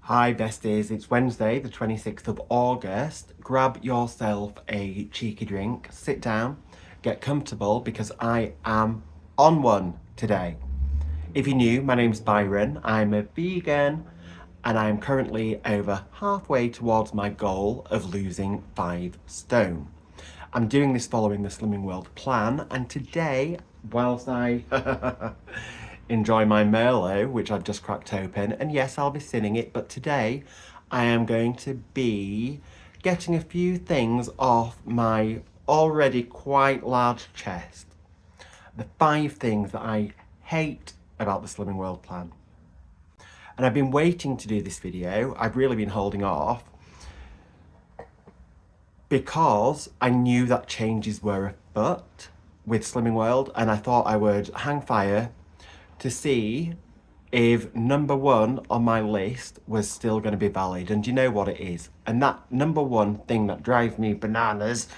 Hi besties, it's Wednesday the 26th of August. Grab yourself a cheeky drink, sit down, get comfortable because I am on one today. If you're new, my name's Byron, I'm a vegan and I am currently over halfway towards my goal of losing 5 stone. I'm doing this following the Slimming World plan, and today, whilst I enjoy my Merlot, which I've just cracked open, and yes, I'll be sinning it, but today I am going to be getting a few things off my already quite large chest. The 5 things that I hate about the Slimming World plan. And I've been waiting to do this video, I've really been holding off, because I knew that changes were afoot with Slimming World, and I thought I would hang fire to see if number one on my list was still going to be valid. And you know what it is? And that number one thing that drives me bananas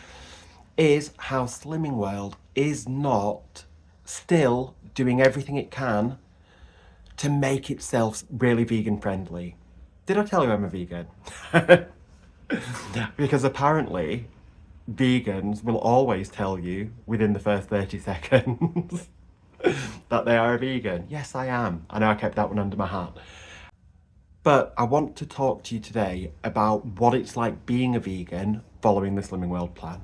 is how Slimming World is not still doing everything it can to make itself really vegan friendly. Did I tell you I'm a vegan? Because apparently vegans will always tell you within the first 30 seconds that they are a vegan. Yes, I am. I know I kept that one under my hat. But I want to talk to you today about what it's like being a vegan following the Slimming World plan.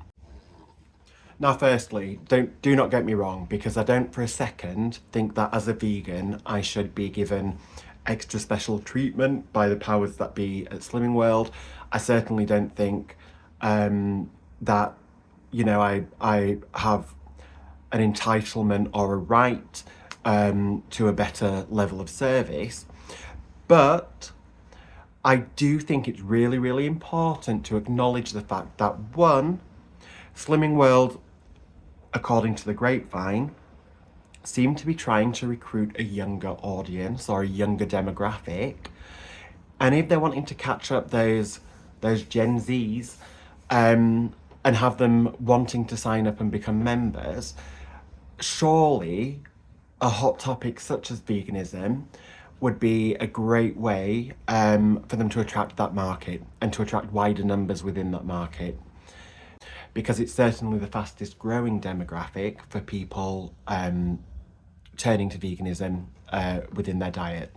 Now, firstly, do not get me wrong, because I don't for a second think that as a vegan I should be given extra special treatment by the powers that be at Slimming World. I certainly don't think that, you know, I have an entitlement or a right to a better level of service. But I do think it's really, really important to acknowledge the fact that, one, Slimming World, according to the grapevine, seem to be trying to recruit a younger audience or a younger demographic. And if they're wanting to catch up those Gen Zs and have them wanting to sign up and become members, surely a hot topic such as veganism would be a great way for them to attract that market and to attract wider numbers within that market, because it's certainly the fastest growing demographic for people turning to veganism within their diet.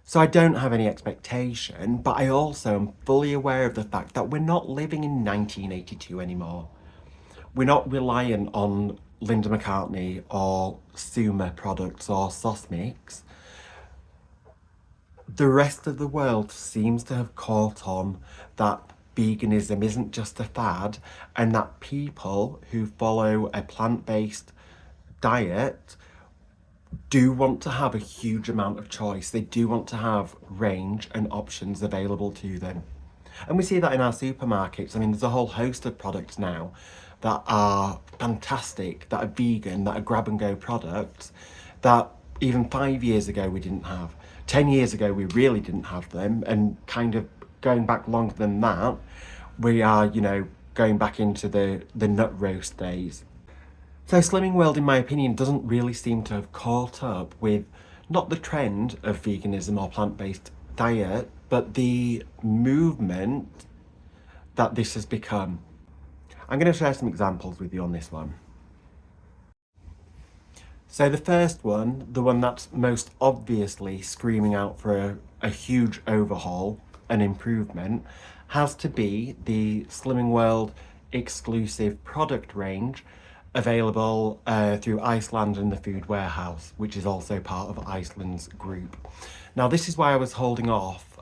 So I don't have any expectation, but I also am fully aware of the fact that we're not living in 1982 anymore. We're not reliant on Linda McCartney or Suma products or sauce mix. The rest of the world seems to have caught on that veganism isn't just a fad, and that people who follow a plant-based diet do want to have a huge amount of choice. They do want to have range and options available to them. And we see that in our supermarkets. I mean, there's a whole host of products now that are fantastic, that are vegan, that are grab and go products that even 5 years ago we didn't have. 10 years ago we really didn't have them, and kind of going back longer than that, we are, you know, going back into the nut roast days. So Slimming World, in my opinion, doesn't really seem to have caught up with not the trend of veganism or plant-based diet, but the movement that this has become. I'm going to share some examples with you on this one. So the first one, the one that's most obviously screaming out for a huge overhaul and improvement, has to be the Slimming World exclusive product range available through Iceland and the Food Warehouse, which is also part of Iceland's group. Now, this is why I was holding off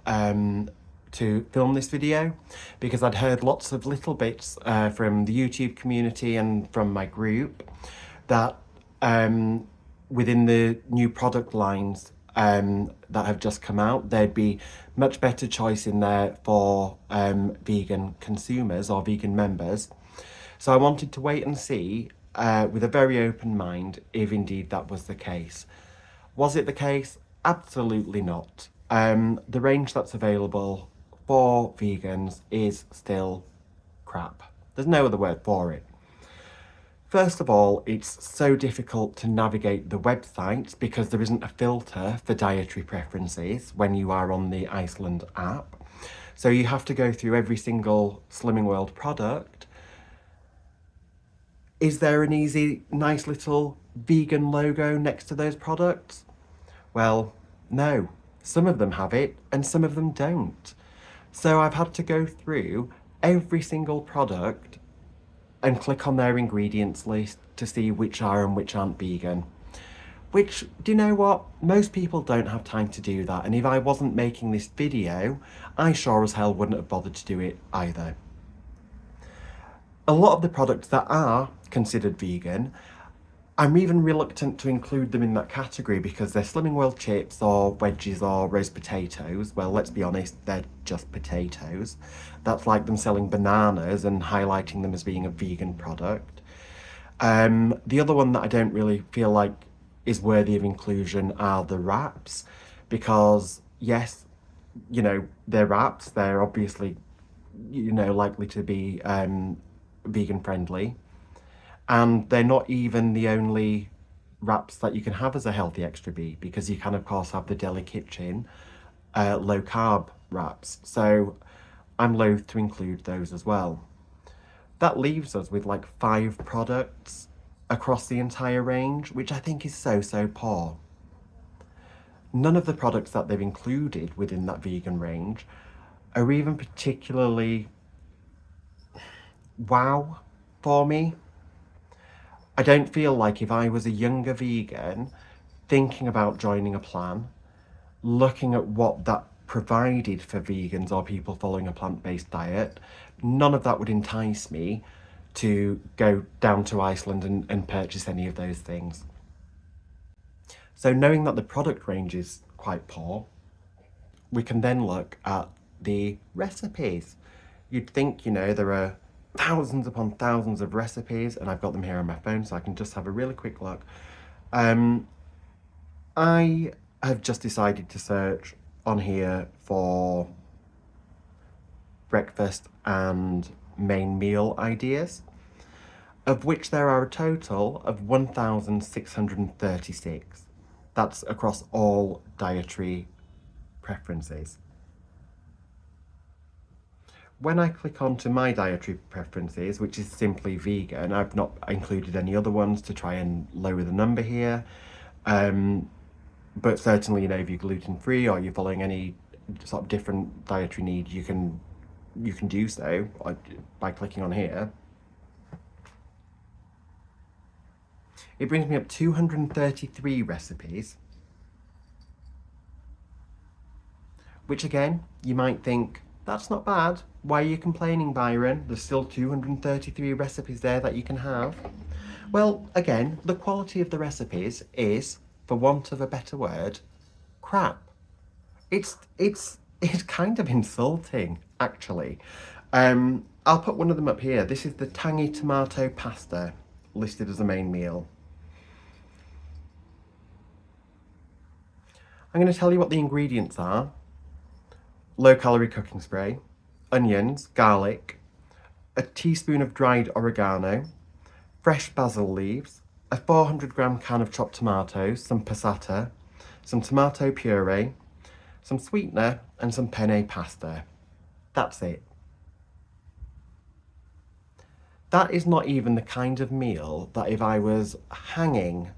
to film this video, because I'd heard lots of little bits from the YouTube community and from my group that within the new product lines that have just come out, there'd be much better choice in there for vegan consumers or vegan members. So I wanted to wait and see with a very open mind if indeed that was the case. Was it the case? Absolutely not. The range that's available for vegans is still crap. There's no other word for it. First of all, it's so difficult to navigate the website because there isn't a filter for dietary preferences when you are on the Iceland app. So you have to go through every single Slimming World product. Is there an easy, nice little vegan logo next to those products? Well, no. Some of them have it and some of them don't. So I've had to go through every single product and click on their ingredients list to see which are and which aren't vegan. Which, do you know what? Most people don't have time to do that, and if I wasn't making this video, I sure as hell wouldn't have bothered to do it either. A lot of the products that are considered vegan, I'm even reluctant to include them in that category because they're Slimming World chips or wedges or roast potatoes. Well, let's be honest, they're just potatoes. That's like them selling bananas and highlighting them as being a vegan product. The other one that I don't really feel like is worthy of inclusion are the wraps, because yes, you know, they're wraps, they're obviously, you know, likely to be vegan friendly. And they're not even the only wraps that you can have as a healthy extra B, because you can of course have the Deli Kitchen low carb wraps. So I'm loath to include those as well. That leaves us with like 5 products across the entire range, which I think is so poor. None of the products that they've included within that vegan range are even particularly wow for me. I don't feel like if I was a younger vegan thinking about joining a plan, looking at what that provided for vegans or people following a plant-based diet, none of that would entice me to go down to Iceland and purchase any of those things. So knowing that the product range is quite poor, we can then look at the recipes. You'd think, you know, there are thousands upon thousands of recipes, and I've got them here on my phone so I can just have a really quick look. I have just decided to search on here for breakfast and main meal ideas, of which there are a total of 1,636. That's across all dietary preferences. When I click onto my dietary preferences, which is simply vegan, I've not included any other ones to try and lower the number here. But certainly, you know, if you're gluten-free or you're following any sort of different dietary need, you can do so by clicking on here. It brings me up 233 recipes, which again, you might think, that's not bad. Why are you complaining, Byron? There's still 233 recipes there that you can have. Well, again, the quality of the recipes is, for want of a better word, crap. It's kind of insulting, actually. I'll put one of them up here. This is the tangy tomato pasta, listed as a main meal. I'm going to tell you what the ingredients are. Low-calorie cooking spray, onions, garlic, a teaspoon of dried oregano, fresh basil leaves, a 400-gram can of chopped tomatoes, some passata, some tomato puree, some sweetener, and some penne pasta. That's it. That is not even the kind of meal that if I was hanging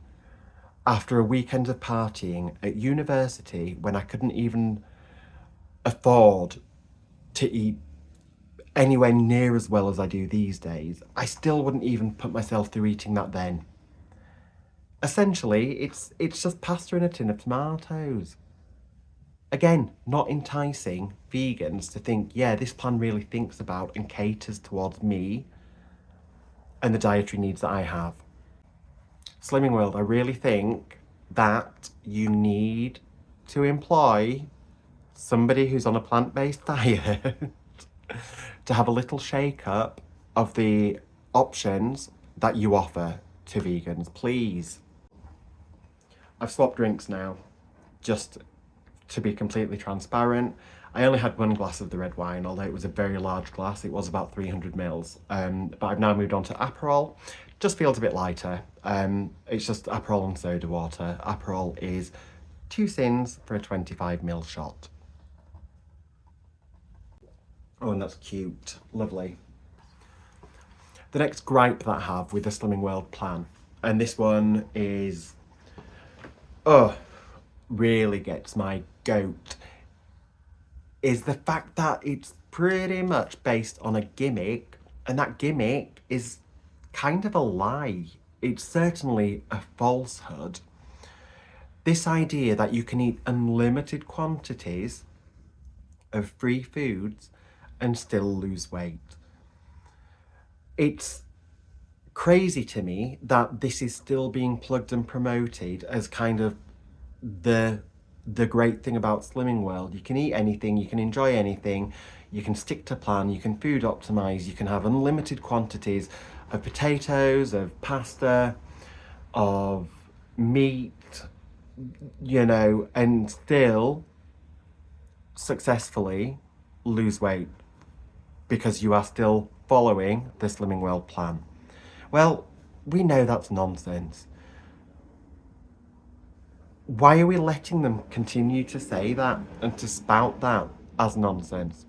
after a weekend of partying at university when I couldn't even afford to eat anywhere near as well as I do these days, I still wouldn't even put myself through eating that then. Essentially, it's just pasta in a tin of tomatoes. Again, not enticing vegans to think, yeah, this plan really thinks about and caters towards me and the dietary needs that I have. Slimming World, I really think that you need to employ somebody who's on a plant-based diet to have a little shake-up of the options that you offer to vegans, please. I've swapped drinks now, just to be completely transparent. I only had one glass of the red wine, although it was a very large glass. It was about 300 mils. But I've now moved on to aperol, Just feels a bit lighter. It's just aperol and soda water. Aperol is 2 Syns for a 25ml shot. Oh, and that's cute. Lovely. The next gripe that I have with the Slimming World plan, and this one is, really gets my goat, is the fact that it's pretty much based on a gimmick, and that gimmick is kind of a lie. It's certainly a falsehood. This idea that you can eat unlimited quantities of free foods and still lose weight. It's crazy to me that this is still being plugged and promoted as kind of the great thing about Slimming World. You can eat anything, you can enjoy anything, you can stick to plan, you can food optimize, you can have unlimited quantities of potatoes, of pasta, of meat, you know, and still successfully lose weight because you are still following the Slimming World plan. Well, we know that's nonsense. Why are we letting them continue to say that and to spout that as nonsense?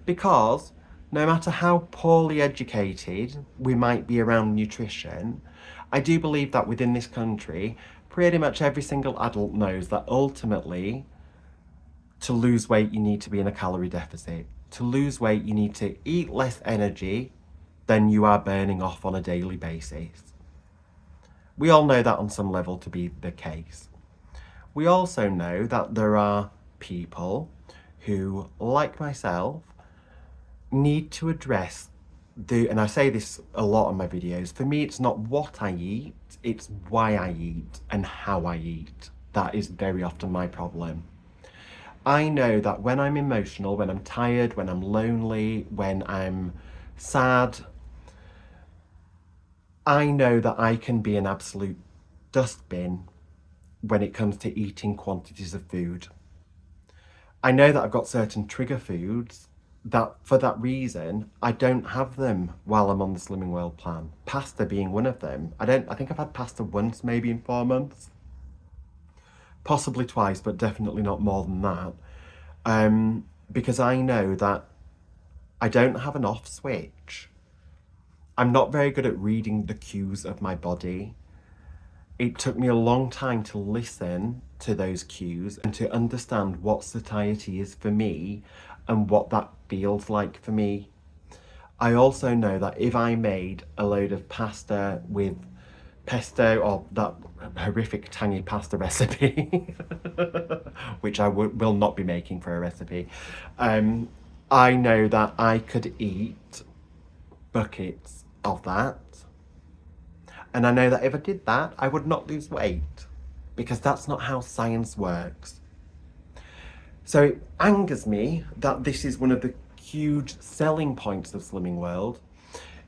Because no matter how poorly educated we might be around nutrition, I do believe that within this country, pretty much every single adult knows that ultimately, to lose weight, you need to be in a calorie deficit. To lose weight, you need to eat less energy than you are burning off on a daily basis. We all know that on some level to be the case. We also know that there are people who, like myself, need to address and I say this a lot on my videos, for me it's not what I eat, it's why I eat and how I eat. That is very often my problem. I know that when I'm emotional, when I'm tired, when I'm lonely, when I'm sad, I know that I can be an absolute dustbin when it comes to eating quantities of food. I know that I've got certain trigger foods that for that reason, I don't have them while I'm on the Slimming World plan. Pasta being one of them. I think I've had pasta once, maybe in 4 months. Possibly twice, but definitely not more than that. Because I know that I don't have an off switch. I'm not very good at reading the cues of my body. It took me a long time to listen to those cues and to understand what satiety is for me and what that feels like for me. I also know that if I made a load of pasta with pesto, or that horrific tangy pasta recipe, which I will not be making for a recipe, I know that I could eat buckets of that. And I know that if I did that, I would not lose weight, because that's not how science works. So it angers me that this is one of the huge selling points of Slimming World.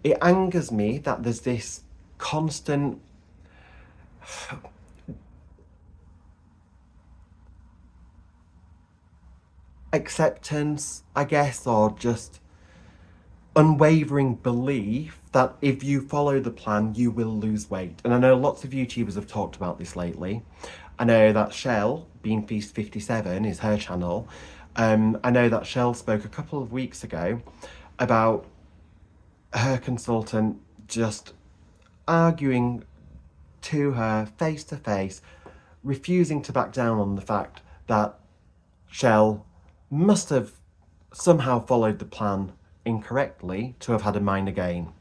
It angers me that there's this constant acceptance, I guess, or just unwavering belief that if you follow the plan, you will lose weight. And I know lots of YouTubers have talked about this lately. I know that Shell, Bean Feast 57 is her channel. I know that Shell spoke a couple of weeks ago about her consultant just arguing to her face to face, refusing to back down on the fact that Shell must have somehow followed the plan incorrectly to have had a minor gain.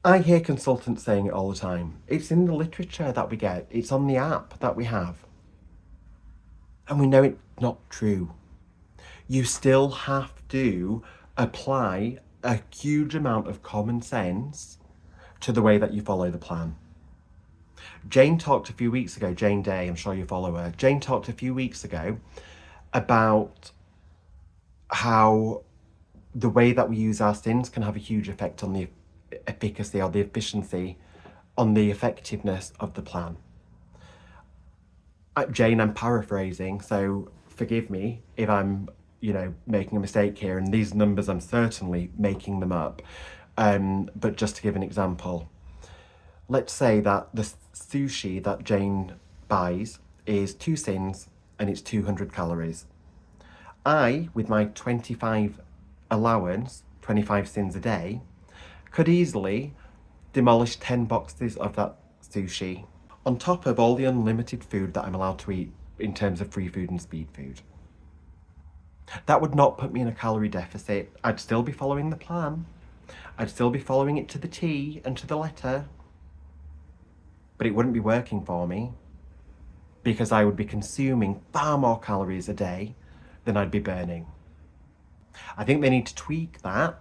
I hear consultants saying it all the time. It's in the literature that we get. It's on the app that we have. And we know it's not true. You still have to apply a huge amount of common sense to the way that you follow the plan. Jane talked a few weeks ago, Jane Day, I'm sure you follow her. Jane talked a few weeks ago about how the way that we use our Syns can have a huge effect on the efficacy or the efficiency, on the effectiveness of the plan. Jane, I'm paraphrasing, so forgive me if I'm, making a mistake here, and these numbers, I'm certainly making them up. But just to give an example, let's say that the sushi that Jane buys is 2 Syns and it's 200 calories. I, with my 25 allowance, 25 Syns a day, could easily demolish 10 boxes of that sushi, on top of all the unlimited food that I'm allowed to eat in terms of free food and speed food. That would not put me in a calorie deficit. I'd still be following the plan. I'd still be following it to the T and to the letter. But it wouldn't be working for me because I would be consuming far more calories a day than I'd be burning. I think they need to tweak that.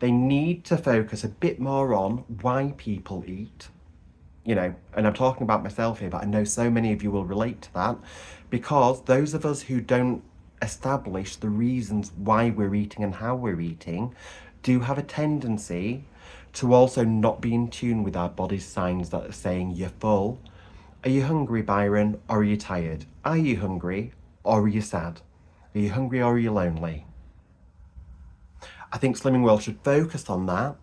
They need to focus a bit more on why people eat. You know, and I'm talking about myself here, but I know so many of you will relate to that, because those of us who don't establish the reasons why we're eating and how we're eating do have a tendency to also not be in tune with our body's signs that are saying you're full. Are you hungry, Byron, or are you tired? Are you hungry, or are you sad? Are you hungry, or are you lonely? I think Slimming World should focus on that,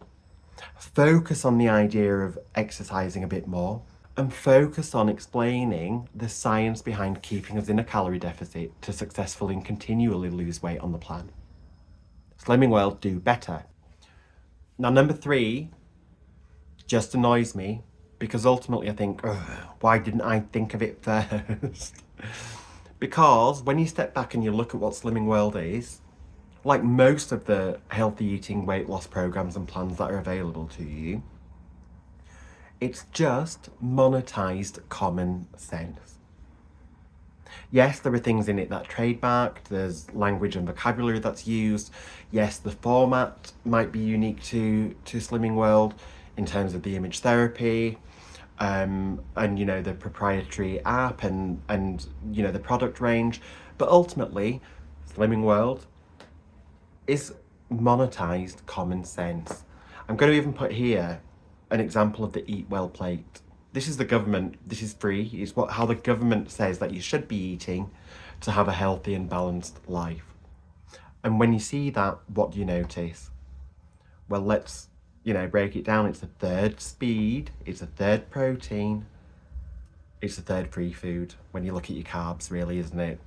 focus on the idea of exercising a bit more, and focus on explaining the science behind keeping us in a calorie deficit to successfully and continually lose weight on the plan. Slimming World do better. Now, number 3 just annoys me, because ultimately I think, why didn't I think of it first? Because when you step back and you look at what Slimming World is, like most of the healthy eating weight loss programs and plans that are available to you, it's just monetized common sense. Yes, there are things in it that are trademarked, there's language and vocabulary that's used. Yes, the format might be unique to Slimming World in terms of the image therapy, and you know, the proprietary app and you know, the product range. But ultimately, Slimming World is monetized common sense. I'm going to even put here an example of the Eat Well plate. This is the government, this is free, it's how the government says that you should be eating to have a healthy and balanced life. And when you see that, what do you notice? Well, let's, you know, break it down. It's a third speed, it's a third protein, it's a third free food when you look at your carbs, really, isn't it?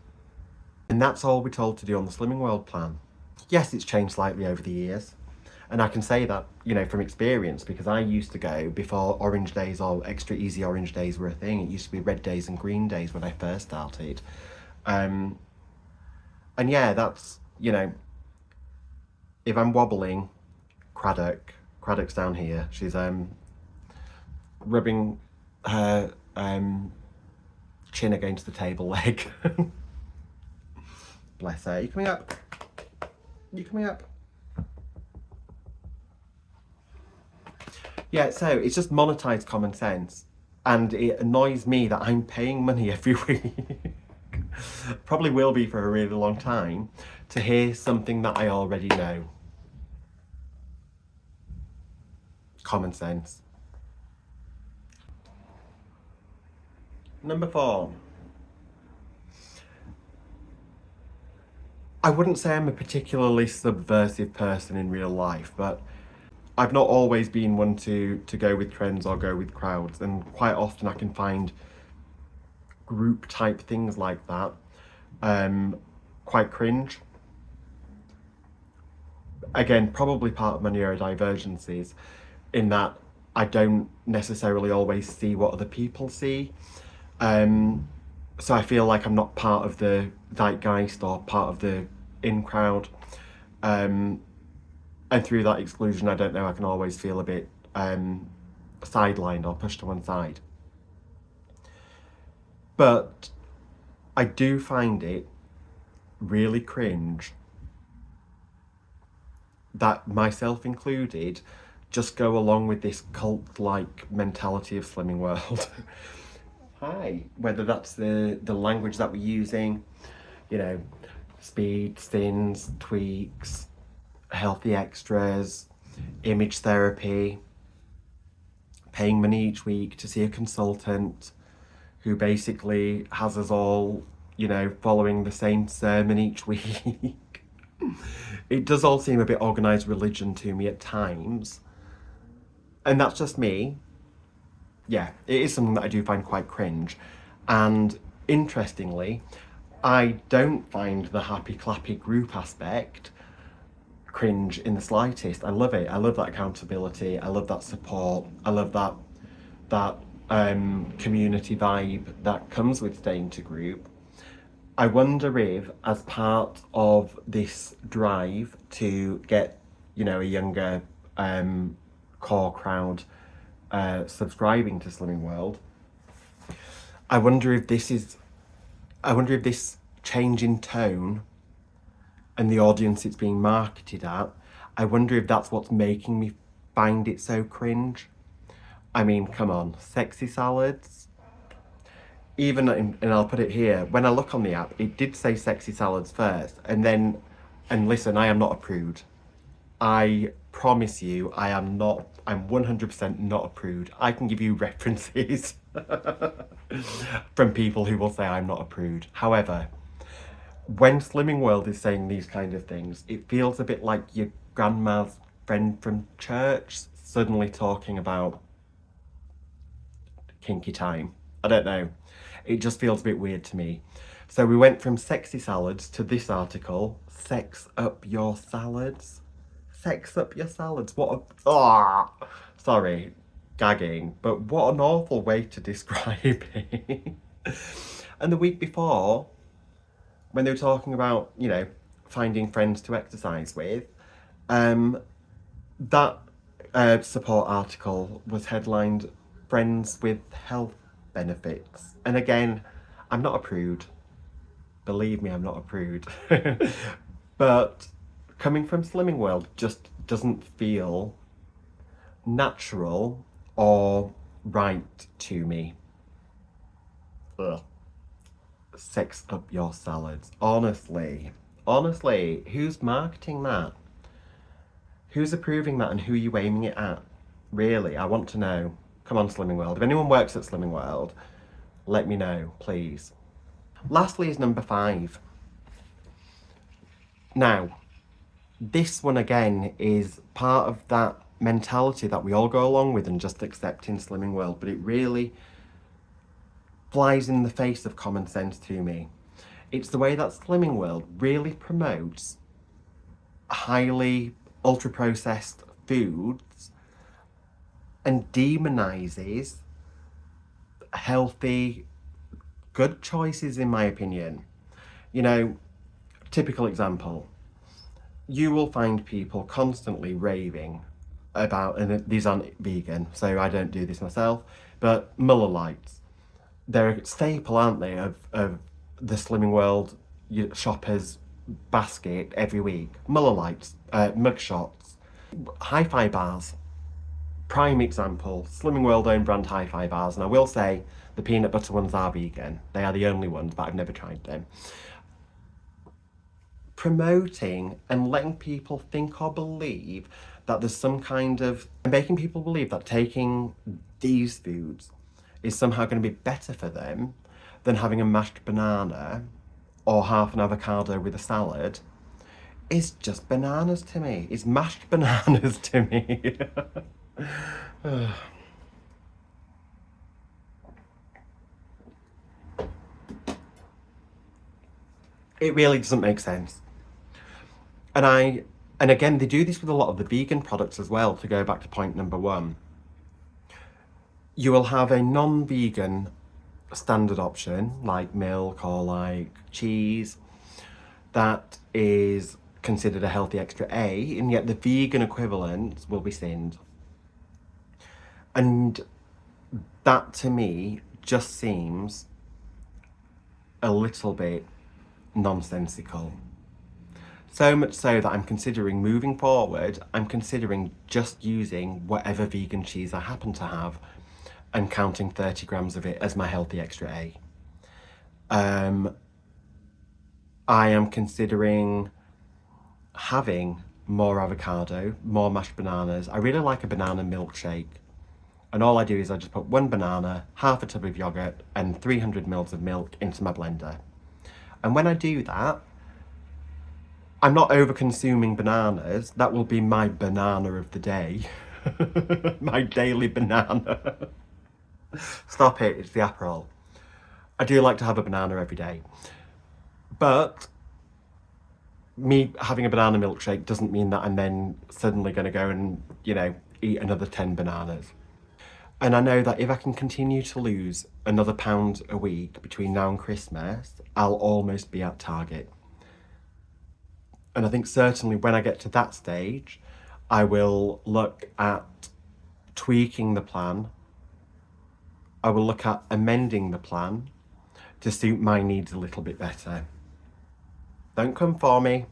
And that's all we're told to do on the Slimming World plan. Yes, it's changed slightly over the years. And I can say that, you know, from experience, because I used to go before orange days or extra easy orange days were a thing. It used to be red days and green days when I first started. And yeah, that's, you know, if I'm wobbling, Craddock's down here. She's rubbing her chin against the table leg. Bless her. You coming up? You coming up? Yeah, so it's just monetized common sense, and it annoys me that I'm paying money every week, probably will be for a really long time, to hear something that I already know. Common sense. Number 4. I wouldn't say I'm a particularly subversive person in real life, but I've not always been one to go with trends or go with crowds, and quite often I can find group type things like that quite cringe. Again, probably part of my neurodivergencies, in that I don't necessarily always see what other people see. So I feel like I'm not part of the zeitgeist or part of the in crowd. And through that exclusion, I don't know, I can always feel a bit sidelined or pushed to one side. But I do find it really cringe that, myself included, just go along with this cult-like mentality of Slimming World. Hi. Whether that's the language that we're using, you know, speed, Syns, tweaks, healthy extras, image therapy, paying money each week to see a consultant who basically has us all, you know, following the same sermon each week. It does all seem a bit organised religion to me at times, And that's just me. Yeah, it is something that I do find quite cringe. And interestingly, I don't find the happy clappy group aspect cringe in the slightest. I love it. I love that accountability. I love that support. I love that community vibe that comes with staying to group. I wonder if, as part of this drive to get, a younger core crowd subscribing to Slimming World, I wonder if this change in tone and the audience it's being marketed at, I wonder if that's what's making me find it so cringe. I mean, come on, sexy salads. Even, and I'll put it here, when I look on the app, it did say sexy salads first, and listen, I am not a prude. I promise you, I'm 100% not a prude. I can give you references from people who will say I'm not a prude. However, when Slimming World is saying these kind of things, it feels a bit like your grandma's friend from church suddenly talking about kinky time. I don't know. It just feels a bit weird to me. So we went from sexy salads to this article, sex up your salads. Sex up your salads. Sorry, gagging, but what an awful way to describe it. And the week before, when they were talking about, finding friends to exercise with, that support article was headlined Friends with Health Benefits. And again, I'm not a prude. Believe me, I'm not a prude. But coming from Slimming World just doesn't feel natural or right to me. Ugh. Sex up your salads. Honestly, who's marketing that? Who's approving that and who are you aiming it at? Really, I want to know. Come on, Slimming World. If anyone works at Slimming World, let me know, please. Lastly is number 5. Now, this one again is part of that mentality that we all go along with and just accept in Slimming World, but it really flies in the face of common sense to me. It's the way that Slimming World really promotes highly ultra-processed foods and demonizes healthy, good choices, in my opinion. Typical example, you will find people constantly raving about, and these aren't vegan, so I don't do this myself, but Muller Lights. They're a staple, aren't they, of the Slimming World shoppers' basket every week. Muller Lights, mug shots, hi-fi bars. Prime example, Slimming World own brand hi-fi bars, and I will say the peanut butter ones are vegan. They are the only ones, but I've never tried them. Promoting and letting people think or believe that there's some kind of, making people believe that taking these foods is somehow going to be better for them than having a mashed banana or half an avocado with a salad is just bananas to me. It's mashed bananas to me. It really doesn't make sense. And again, they do this with a lot of the vegan products as well, to go back to point number 1. You will have a non-vegan standard option, like milk or like cheese, that is considered a healthy extra A, and yet the vegan equivalent will be Syns. And that, to me, just seems a little bit nonsensical. So much so that I'm considering moving forward, I'm considering just using whatever vegan cheese I happen to have and counting 30 grams of it as my healthy extra A. I am considering having more avocado, more mashed bananas. I really like a banana milkshake. And all I do is I just put 1 banana, half a tub of yogurt, and 300 mils of milk into my blender. And when I do that, I'm not over consuming bananas. That will be my banana of the day. My daily banana. Stop it, it's the aperol. I do like to have a banana every day. But me having a banana milkshake doesn't mean that I'm then suddenly going to go and, eat another 10 bananas. And I know that if I can continue to lose another pound a week between now and Christmas, I'll almost be at target. And I think certainly when I get to that stage, I will look at tweaking the plan. I will look at amending the plan to suit my needs a little bit better. Don't come for me,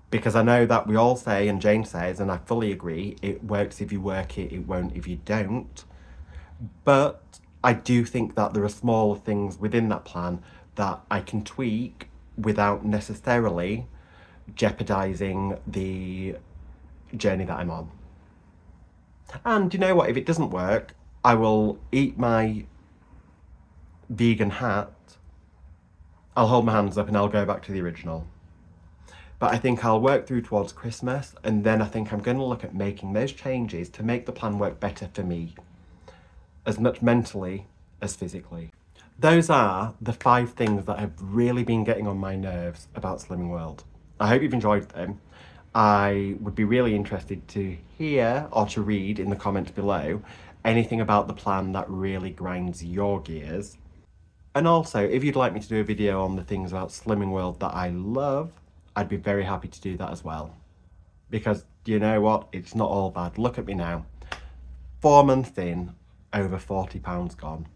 because I know that we all say, and Jane says, and I fully agree, it works if you work it, it won't if you don't. But I do think that there are smaller things within that plan that I can tweak without necessarily jeopardising the journey that I'm on. And you know what, if it doesn't work, I will eat my vegan hat, I'll hold my hands up and I'll go back to the original. But I think I'll work through towards Christmas, and then I think I'm going to look at making those changes to make the plan work better for me, as much mentally as physically. Those are the 5 things that have really been getting on my nerves about Slimming World. I hope you've enjoyed them. I would be really interested to hear or to read in the comments below anything about the plan that really grinds your gears. And also, if you'd like me to do a video on the things about Slimming World that I love, I'd be very happy to do that as well. Because you know what? It's not all bad. Look at me now. 4 months in, over 40 pounds gone.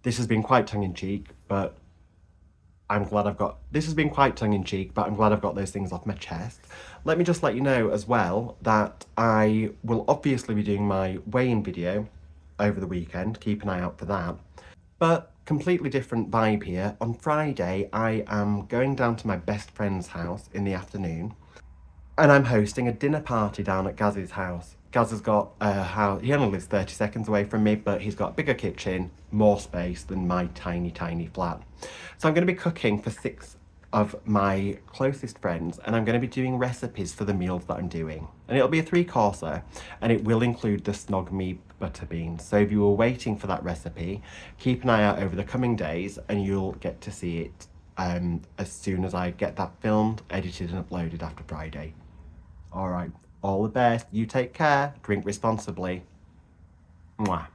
This has been quite tongue-in-cheek, but this has been quite tongue-in-cheek, but I'm glad I've got those things off my chest. Let me just let you know as well that I will obviously be doing my weigh-in video over the weekend. Keep an eye out for that. But completely different vibe here. On Friday, I am going down to my best friend's house in the afternoon, and I'm hosting a dinner party down at Gaz's house. Gaz has got a house, he only lives 30 seconds away from me, but he's got a bigger kitchen, more space than my tiny, tiny flat. So I'm going to be cooking for 6 of my closest friends, and I'm going to be doing recipes for the meals that I'm doing. And it'll be a 3-courser, and it will include the snog me butter beans. So if you were waiting for that recipe, keep an eye out over the coming days, and you'll get to see it as soon as I get that filmed, edited and uploaded after Friday. All right, all the best. You take care. Drink responsibly. Mwah.